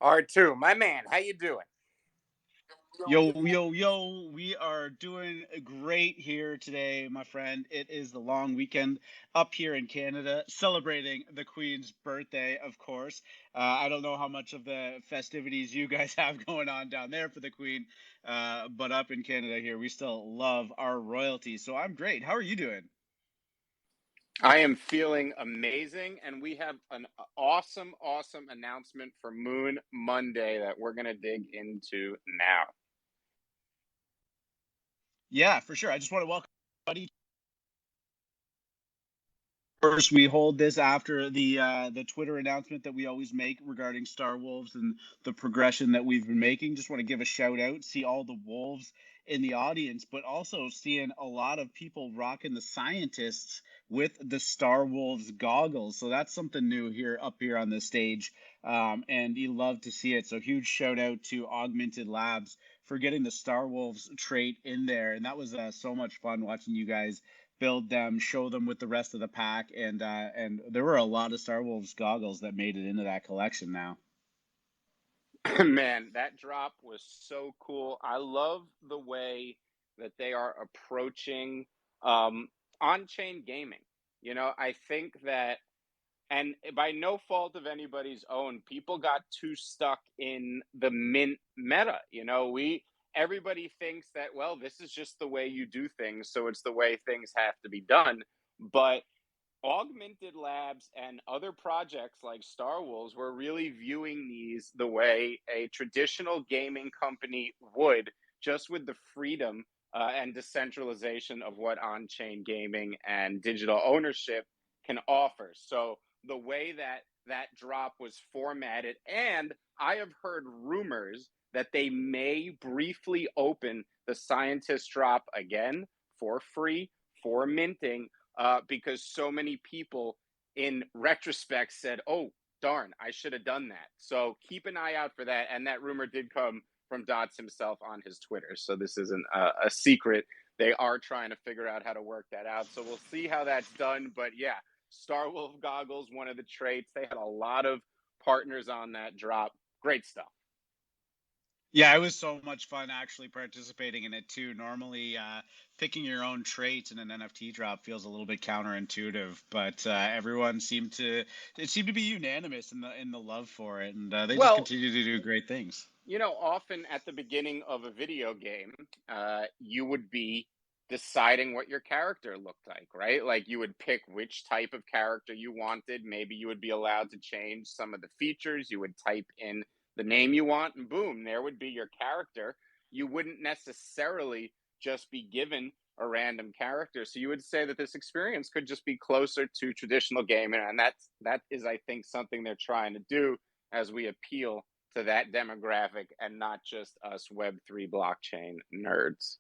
R2, my man, how you doing? Yo, yo, yo, we are doing great here today, my friend. It is the long weekend up here in Canada, celebrating the Queen's birthday, of course. I don't know how much of the festivities you guys have going on down there for the Queen, but up in Canada here, we still love our royalty. So I'm great. How are you doing? I am feeling amazing, and we have an awesome, awesome announcement for Moon Monday that we're going to dig into now. Yeah, for sure. I just want to welcome everybody. First, we hold this after the Twitter announcement that we always make regarding Star Wolves and the progression that we've been making. Just want to give a shout out, see all the wolves in the audience, but also seeing a lot of people rocking the scientists with the Star Wolves goggles. So that's something new here up here on this stage, and you love to see it. So huge shout out to Augmented Labs for getting the Star Wolves trait in there, and that was so much fun watching you guys build them, show them with the rest of the pack, and there were a lot of Star Wolves goggles that made it into that collection now. Man, that drop was so cool. I love the way that they are approaching um, on chain gaming. I think that, and by no fault of anybody's own, people got too stuck in the mint meta. Everybody thinks that, well, this is just the way you do things, so it's the way things have to be done. But Augmented Labs and other projects like Star Wolves were really viewing these the way a traditional gaming company would, just with the freedom and decentralization of what on chain gaming and digital ownership can offer. So, the way that that drop was formatted, and I have heard rumors that they may briefly open the scientist drop again for free for minting because so many people in retrospect said, "Oh, darn, I should have done that." So keep an eye out for that. And that rumor did come from Dots himself on his Twitter. So this isn't a secret. They are trying to figure out how to work that out. So we'll see how that's done. But yeah, Star Wolf goggles, one of the traits. They had a lot of partners on that drop. Great stuff. Yeah, it was so much fun actually participating in it too. Normally, picking your own traits in an NFT drop feels a little bit counterintuitive, but everyone seemed to it seemed to be unanimous in the love for it, and they just Well, continue to do great things. often at the beginning of a video game, you would be deciding what your character looked like, right? Like you would pick which type of character you wanted. Maybe you would be allowed to change some of the features. You would type in the name you want, and boom, there would be your character. You wouldn't necessarily just be given a random character. So you would say that this experience could just be closer to traditional gaming, and that is, I think, something they're trying to do as we appeal to that demographic and not just us Web3 blockchain nerds.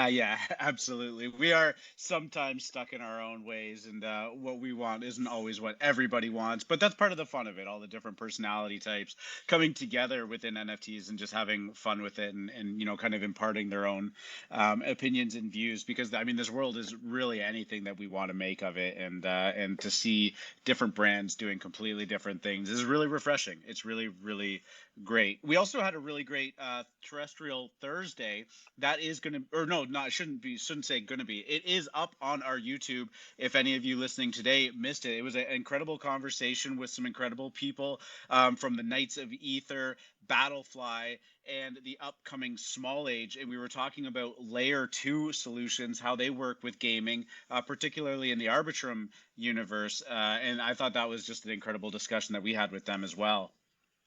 Yeah, absolutely. We are sometimes stuck in our own ways, and what we want isn't always what everybody wants. But that's part of the fun of it, all the different personality types coming together within NFTs and just having fun with it and kind of imparting their own opinions and views. Because, I mean, this world is really anything that we want to make of it. And to see different brands doing completely different things is really refreshing. It's really, really great. We also had a really great terrestrial Thursday that is going to, or no, not shouldn't say going to be. It is up on our YouTube. If any of you listening today missed it, it was an incredible conversation with some incredible people from the Knights of Ether, Battlefly, and the upcoming Small Age. And we were talking about layer 2 solutions, how they work with gaming, particularly in the Arbitrum universe. And I thought that was just an incredible discussion that we had with them as well.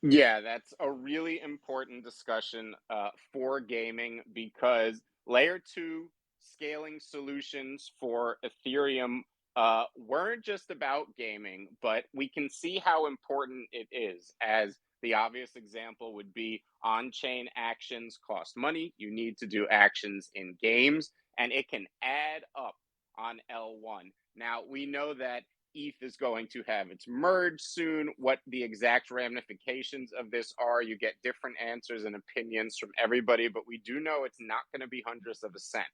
Yeah, that's a really important discussion for gaming because layer two scaling solutions for Ethereum weren't just about gaming, but we can see how important it is. As the obvious example would be on chain actions cost money. You need to do actions in games, and it can add up on L1. Now, we know that ETH is going to have its merge soon. What the exact ramifications of this are, you get different answers and opinions from everybody, but we do know it's not going to be hundredths of a cent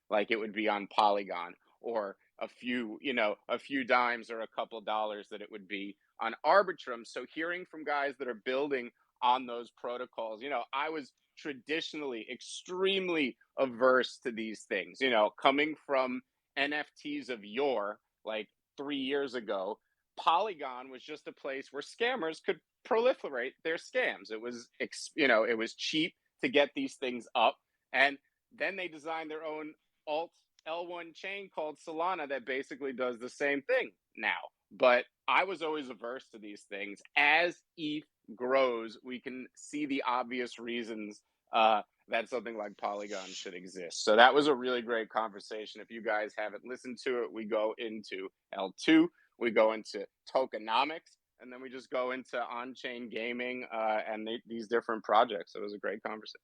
like it would be on Polygon or a few dimes or a couple dollars that it would be on Arbitrum. So hearing from guys that are building on those protocols, I was traditionally extremely averse to these things, coming from NFTs of yore, like 3 years ago. Polygon was just a place where scammers could proliferate their scams. It was cheap to get these things up, and then they designed their own alt L1 chain called Solana that basically does the same thing now. But I was always averse to these things. As ETH grows, we can see the obvious reasons that something like Polygon should exist. So that was a really great conversation. If you guys haven't listened to it, we go into L2, we go into tokenomics, and then we just go into on-chain gaming and these different projects. It was a great conversation.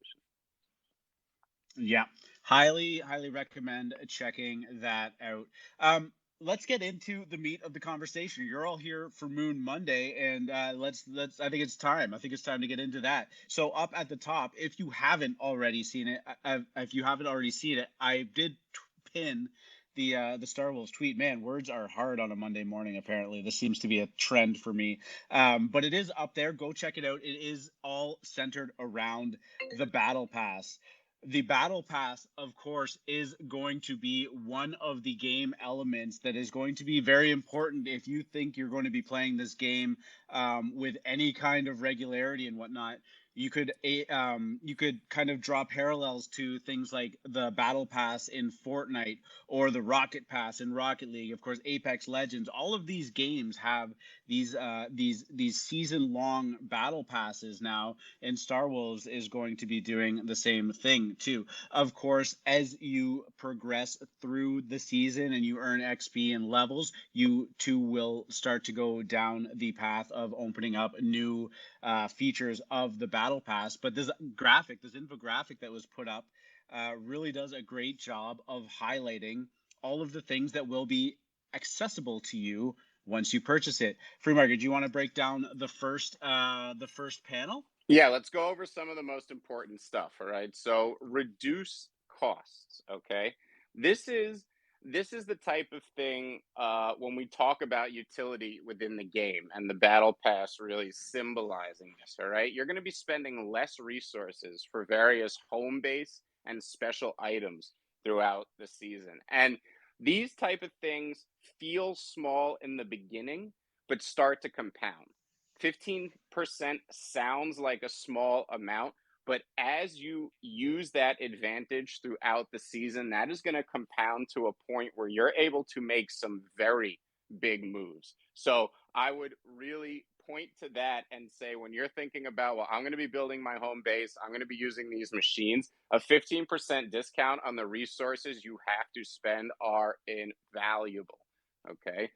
Yeah, highly recommend checking that out. Let's get into the meat of the conversation. You're all here for Moon Monday, and let's. I think it's time. I think it's time to get into that. So up at the top, if you haven't already seen it, I did pin the Star Wolvez tweet. Man, words are hard on a Monday morning. Apparently, this seems to be a trend for me. But it is up there. Go check it out. It is all centered around the Battle Pass. The Battle Pass, of course, is going to be one of the game elements that is going to be very important if you think you're going to be playing this game with any kind of regularity and whatnot. You could kind of draw parallels to things like the Battle Pass in Fortnite or the Rocket Pass in Rocket League. Of course, Apex Legends. All of these games have these season-long battle passes now, and Star Wolvez is going to be doing the same thing too. Of course, as you progress through the season and you earn XP and levels, you too will start to go down the path of opening up new features of the battle pass. But this infographic that was put up really does a great job of highlighting all of the things that will be accessible to you once you purchase it. FreeMrkt, do you want to break down the first panel? Yeah, let's go over some of the most important stuff. All right. So reduce costs. Okay. This is the type of thing when we talk about utility within the game and the battle pass really symbolizing this. All right. You're going to be spending less resources for various home base and special items throughout the season. And these type of things feel small in the beginning, but start to compound. 15% sounds like a small amount, but as you use that advantage throughout the season, that is going to compound to a point where you're able to make some very big moves. So I would really point to that and say, when you're thinking about, well, I'm going to be building my home base, I'm going to be using these machines, a 15% discount on the resources you have to spend are invaluable. Okay.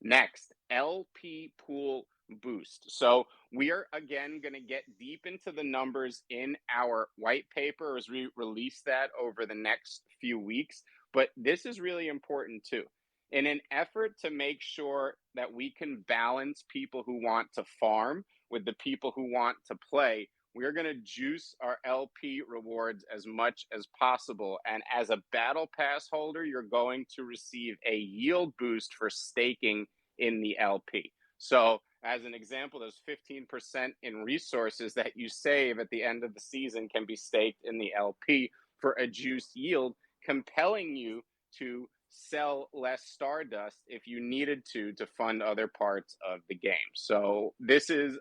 Next, LP pool boost. So we are again going to get deep into the numbers in our white paper as we release that over the next few weeks. But this is really important too. In an effort to make sure that we can balance people who want to farm with the people who want to play, we're going to juice our LP rewards as much as possible. And as a battle pass holder, you're going to receive a yield boost for staking in the LP. So as an example, those 15% in resources that you save at the end of the season can be staked in the LP for a juiced yield, compelling you to sell less Stardust if you needed to fund other parts of the game. So this is,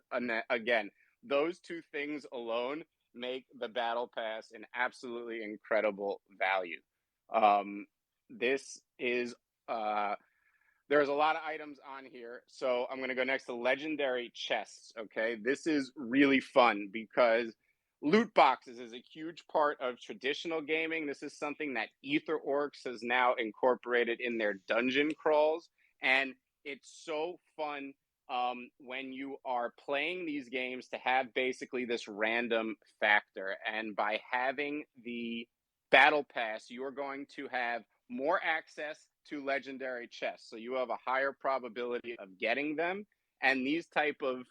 again, those two things alone make the Battle Pass an absolutely incredible value. This is there's a lot of items on here. So I'm going to go next to legendary chests. Okay. This is really fun because loot boxes is a huge part of traditional gaming. This is something that EtherOrcs has now incorporated in their dungeon crawls. And it's so fun when you are playing these games to have basically this random factor. And by having the Battle Pass, you are going to have more access to legendary chests. So you have a higher probability of getting them. And these type of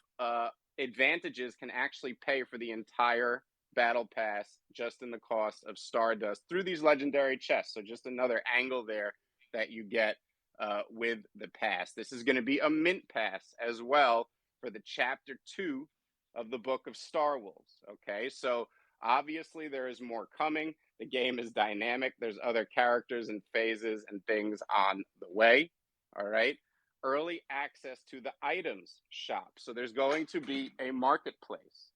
advantages can actually pay for the entire battle pass just in the cost of Stardust through these legendary chests. So just another angle there that you get with the pass. This is going to be a mint pass as well for the chapter 2 of the book of Star Wolvez. Okay, so obviously there is more coming. The game is dynamic. There's other characters and phases and things on the way. All right. Early access to the items shop. So there's going to be a marketplace.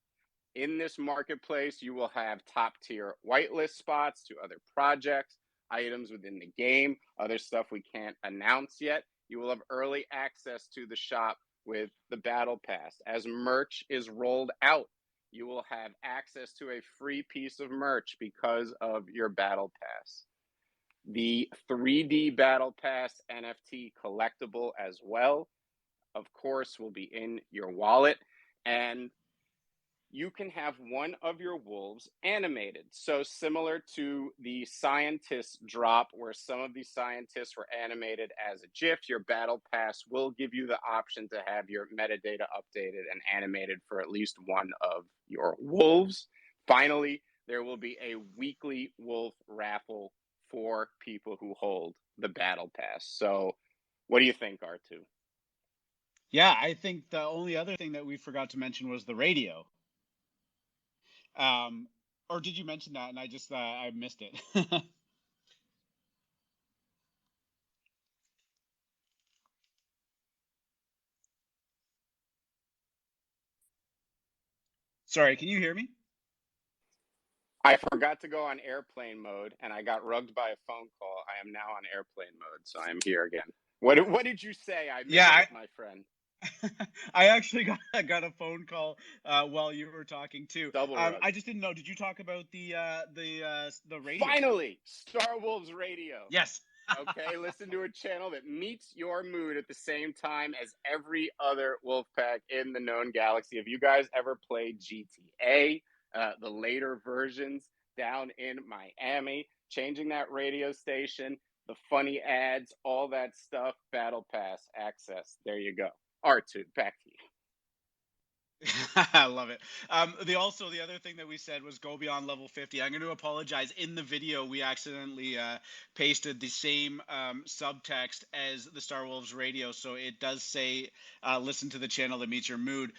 In this marketplace, you will have top tier whitelist spots to other projects, items within the game, other stuff we can't announce yet. You will have early access to the shop with the Battle Pass. As merch is rolled out, you will have access to a free piece of merch because of your Battle Pass. The 3D Battle Pass NFT collectible as well, of course, will be in your wallet. And you can have one of your wolves animated. So similar to the scientists drop, where some of these scientists were animated as a GIF, your battle pass will give you the option to have your metadata updated and animated for at least one of your wolves. Finally, there will be a weekly wolf raffle for people who hold the battle pass. So what do you think, R2? Yeah, I think the only other thing that we forgot to mention was the radio. Um, or did you mention that and I missed it? Sorry, can you hear me? I forgot to go on airplane mode and I got rugged by a phone call. I am now on airplane mode, so I am here again. What did you say? I Yeah, missed it, my friend. I actually got a phone call while you were talking too. Double rug. I just didn't know. Did you talk about the radio? Finally, Star Wolvez Radio. Yes. Okay, listen to a channel that meets your mood at the same time as every other Wolfpack in the known galaxy. Have you guys ever played GTA, the later versions down in Miami? Changing that radio station, the funny ads, all that stuff, Battle Pass access. There you go. R2, back to you. I love it. The other thing that we said was go beyond level 50. I'm going to apologize. In the video, we accidentally pasted the same subtext as the Star Wolves radio, so it does say listen to the channel that meets your mood.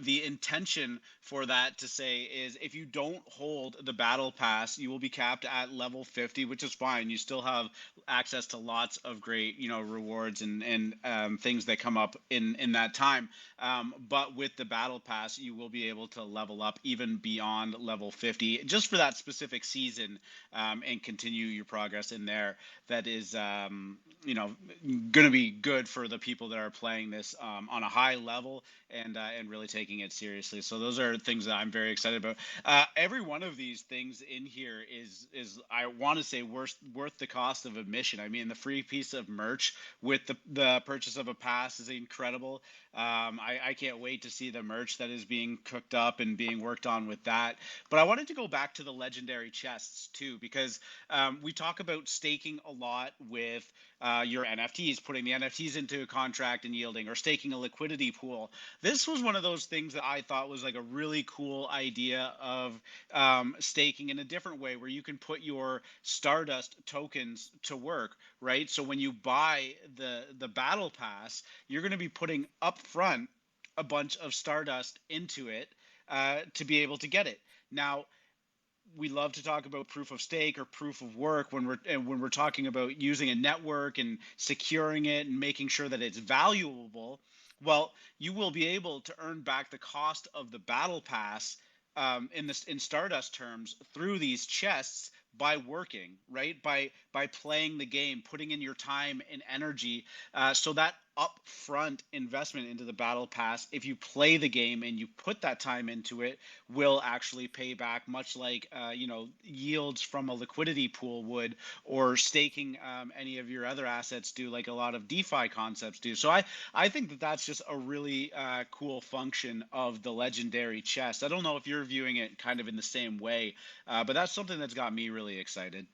The intention for that to say is if you don't hold the battle pass, you will be capped at level 50, which is fine. You still have access to lots of great, rewards and things that come up in that time. But with the battle pass, you will be able to level up even beyond level 50 just for that specific season, and continue your progress in there. That is, going to be good for the people that are playing this on a high level and really taking it seriously. So those are things that I'm very excited about. Every one of these things in here is I want to say worth the cost of admission. I mean, the free piece of merch with the purchase of a pass is incredible. I can't wait to see the merch that is being cooked up and being worked on with that. But I wanted to go back to the legendary chests too, because we talk about staking a lot with your NFTs, putting the NFTs into a contract and yielding, or staking a liquidity pool. This was one of those things that I thought was like a really cool idea of staking in a different way, where you can put your Stardust tokens to work, right? So when you buy the battle pass, you're going to be putting up front a bunch of Stardust into it to be able to get it. Now, we love to talk about proof of stake or proof of work when we're talking about using a network and securing it and making sure that it's valuable. Well, you will be able to earn back the cost of the battle pass in Stardust terms through these chests by working, right? By playing the game, putting in your time and energy. So that upfront investment into the battle pass, if you play the game and you put that time into it, will actually pay back, much like yields from a liquidity pool would, or staking any of your other assets do, like a lot of DeFi concepts do. So I think that that's just a really cool function of the legendary chest. I don't know if you're viewing it kind of in the same way, but that's something that's got me really excited.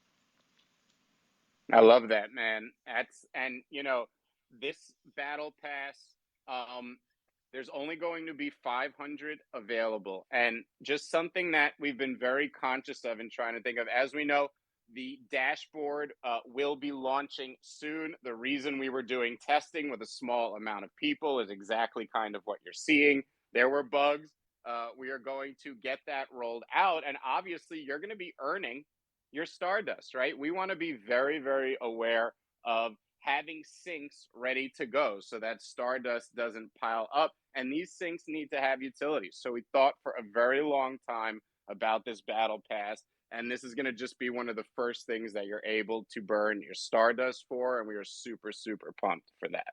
I love that, man. This battle pass, there's only going to be 500 available, and just something that we've been very conscious of and trying to think of. As we know, The dashboard will be launching soon. The reason we were doing testing with a small amount of people is exactly kind of what you're seeing. There were bugs. We are going to get that rolled out. And obviously, you're going to be earning your Stardust, right? We want to be very, very aware of having sinks ready to go so that Stardust doesn't pile up. And these sinks need to have utilities. So we thought for a very long time about this battle pass. And this is going to just be one of the first things that you're able to burn your Stardust for. And we are super, super pumped for that.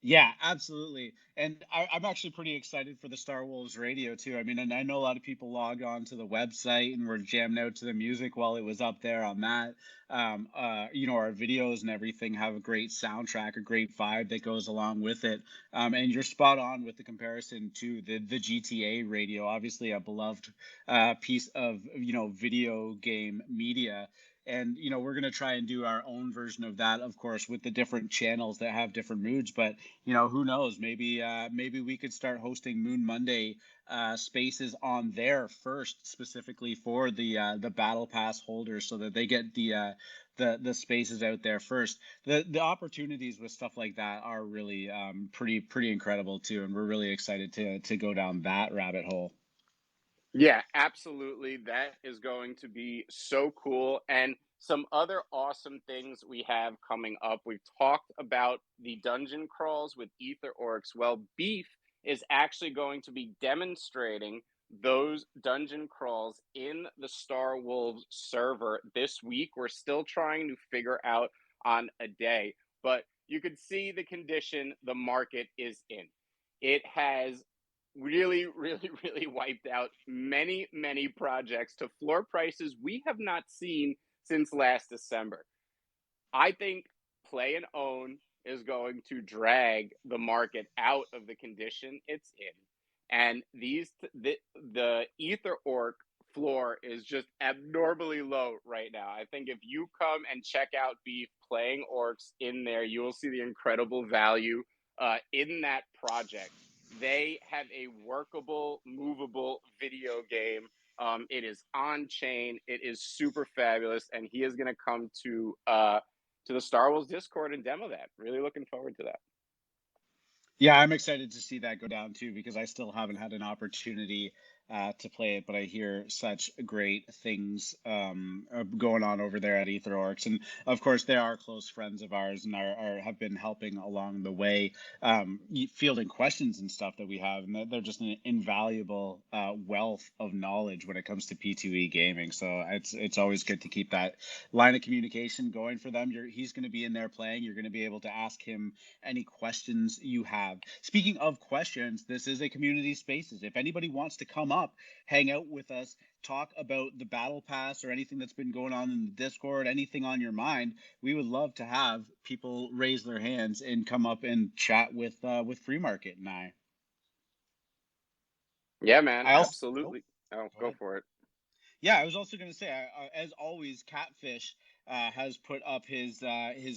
Yeah, absolutely. And I'm actually pretty excited for the Star Wolves radio too. I mean, and I know a lot of people log on to the website and were jamming out to the music while it was up there on that. Our videos and everything have a great soundtrack, a great vibe that goes along with it. And you're spot on with the comparison to the GTA radio, obviously a beloved piece of, video game media. And we're going to try and do our own version of that, of course, with the different channels that have different moods. But who knows, maybe we could start hosting Moon Monday spaces on there first, specifically for the battle pass holders, so that they get the spaces out there first. The opportunities with stuff like that are really pretty incredible too, and we're really excited to go down that rabbit hole. Yeah, absolutely. That is going to be so cool. And some other awesome things we have coming up. We've talked about the dungeon crawls with Ether Orcs. Well, Beef is actually going to be demonstrating those dungeon crawls in the Star Wolves server this week. We're still trying to figure out on a day, but you could see the condition the market is in. It has really, really, really wiped out many, many projects to floor prices we have not seen since last December. I think play and own is going to drag the market out of the condition it's in. And the Ether Orc floor is just abnormally low right now. I think if you come and check out Beef playing orcs in there, you will see the incredible value in that project. They have a workable, movable video game. It is on chain. It is super fabulous, and he is going to come to the Star Wars Discord and demo that. Really looking forward to that. Yeah, I'm excited to see that go down too, because I still haven't had an opportunity to play it, but I hear such great things going on over there at Ether Orcs, and of course they are close friends of ours and have been helping along the way, fielding questions and stuff that we have, and they're just an invaluable wealth of knowledge when it comes to P2E gaming. So it's always good to keep that line of communication going for them. He's going to be in there playing. You're going to be able to ask him any questions you have. Speaking of questions, this is a community spaces. If anybody wants to come up, hang out with us, talk about the battle pass or anything that's been going on in the Discord, anything on your mind, we would love to have people raise their hands and come up and chat with Free Market and I. Yeah, man, I also absolutely. Oh, go go ahead. for it. Yeah, I was also going to say, as always, Catfish has put up his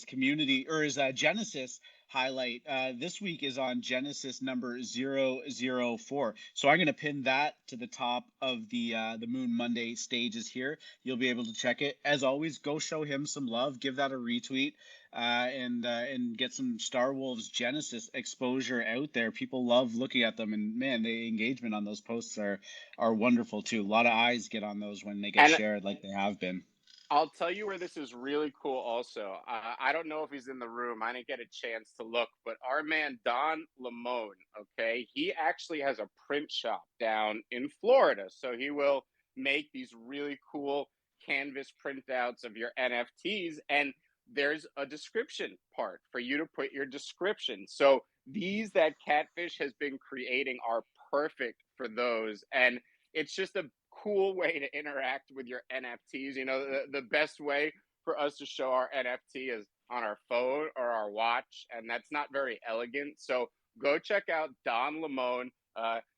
community or his Genesis highlight. This week is on Genesis number 004. So I'm going to pin that to the top of the Moon Monday stages here. You'll be able to check it. As always, go show him some love. Give that a retweet. And get some Star Wolves Genesis exposure out there. People love looking at them, and man, the engagement on those posts are wonderful too. A lot of eyes get on those when they get And shared, like they have been. I'll tell you where this is really cool also. I don't know if he's in the room. I didn't get a chance to look, but our man Don Lamone, okay, he actually has a print shop down in Florida. So he will make these really cool canvas printouts of your NFTs. And there's a description part for you to put your description. So these that Catfish has been creating are perfect for those. And it's just a cool way to interact with your NFTs. The best way for us to show our NFT is on our phone or our watch, and that's not very elegant. So go check out Don Lamone.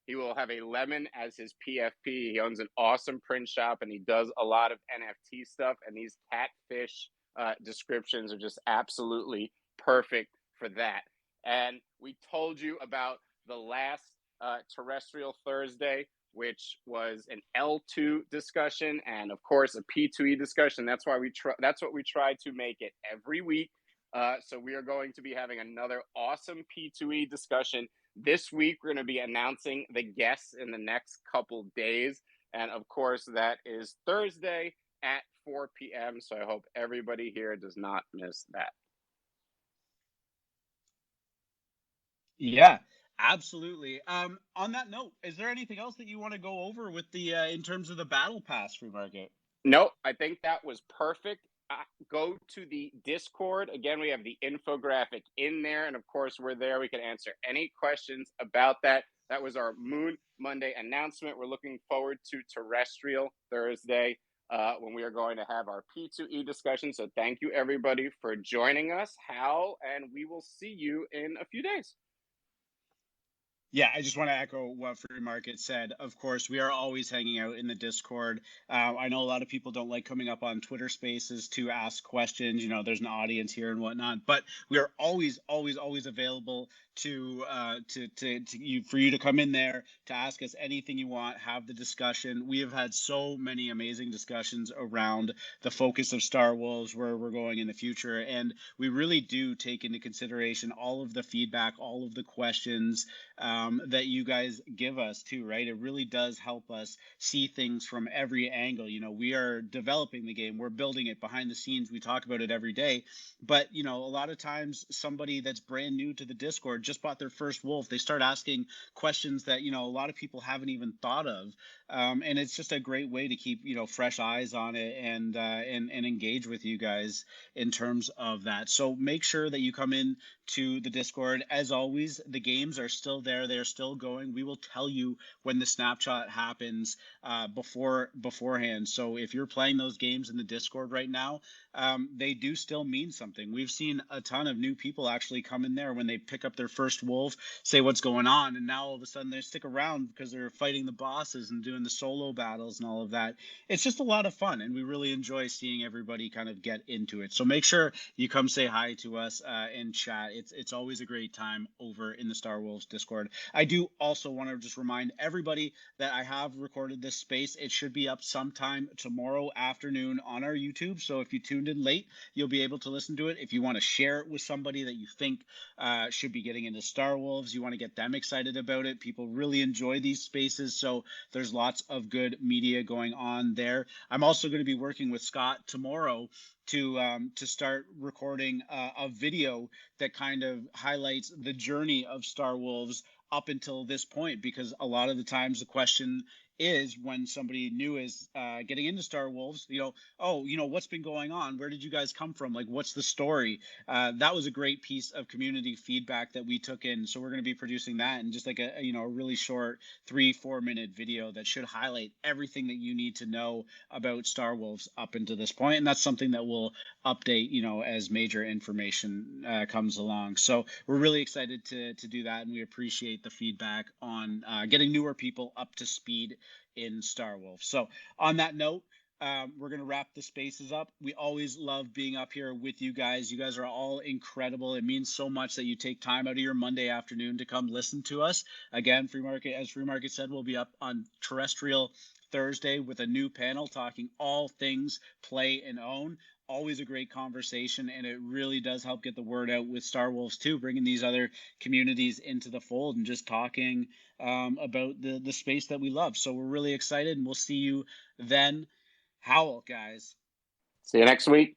He will have a lemon as his PFP. He owns an awesome print shop, and he does a lot of NFT stuff. And these Catfish descriptions are just absolutely perfect for that. And we told you about the last Terrestrial Thursday. which was an L2 discussion, and of course a P2E discussion. That's why that's what we try to make it every week. So we are going to be having another awesome P2E discussion this week. We're going to be announcing the guests in the next couple days, and of course that is Thursday at 4 p.m. So I hope everybody here does not miss that. Yeah, absolutely. On that note, is there anything else that you want to go over with the in terms of the battle pass free market? Nope, I think that was perfect. Go to the Discord. Again, we have the infographic in there. And of course, we're there. We can answer any questions about that. That was our Moon Monday announcement. We're looking forward to Terrestrial Thursday when we are going to have our P2E discussion. So thank you, everybody, for joining us, Hal, and we will see you in a few days. Yeah, I just want to echo what Free Market said. Of course, we are always hanging out in the Discord. I know a lot of people don't like coming up on Twitter Spaces to ask questions. You know, there's an audience here and whatnot, but we are always, always, always available to you for you to come in there to ask us anything you want. Have the discussion. We have had so many amazing discussions around the focus of Star Wolves, where we're going in the future, and we really do take into consideration all of the feedback, all of the questions that you guys give us too, right? It really does help us see things from every angle. You know, we are developing the game, we're building it behind the scenes, we talk about it every day. But, you know, a lot of times somebody that's brand new to the Discord just bought their first wolf, they start asking questions that, you know, a lot of people haven't even thought of. And it's just a great way to keep, you know, fresh eyes on it and engage with you guys in terms of that. So make sure that you come in to the Discord. As always, the games are still there. They're still going. We will tell you when the snapshot happens beforehand. So if you're playing those games in the Discord right now, they do still mean something. We've seen a ton of new people actually come in there when they pick up their first wolf, say what's going on, and now all of a sudden they stick around because they're fighting the bosses and doing the solo battles and all of that. It's just a lot of fun, and we really enjoy seeing everybody kind of get into it. So make sure you come say hi to us and chat. It's always a great time over in the Star Wolves Discord. I do also want to just remind everybody that I have recorded this space. It should be up sometime tomorrow afternoon on our YouTube. So if you tuned in late, you'll be able to listen to it. If you want to share it with somebody that you think should be getting into Star Wolves, you want to get them excited about it. People really enjoy these spaces. So there's lots of good media going on there. I'm also going to be working with Scott tomorrow to start recording a video that kind of highlights the journey of Star Wolves up until this point, because a lot of the times the question is, when somebody new is getting into Star Wolves, you know, oh, you know, what's been going on? Where did you guys come from? Like, what's the story? That was a great piece of community feedback that we took in. So we're going to be producing that in just like a really short 3-4 minute video that should highlight everything that you need to know about Star Wolves up until this point. And that's something that we'll update, you know, as major information comes along. So we're really excited to do that, and we appreciate the feedback on getting newer people up to speed in Star Wolf. So on that note, we're going to wrap the spaces up. We always love being up here with you guys. You guys are all incredible. It means so much that you take time out of your Monday afternoon to come listen to us. Again, as Free Market said, we'll be up on Terrestrial Thursday with a new panel talking all things play and own. Always a great conversation, and it really does help get the word out with Star Wolves too, bringing these other communities into the fold and just talking about the space that we love. So we're really excited, and we'll see you then. Howl, guys. See you next week.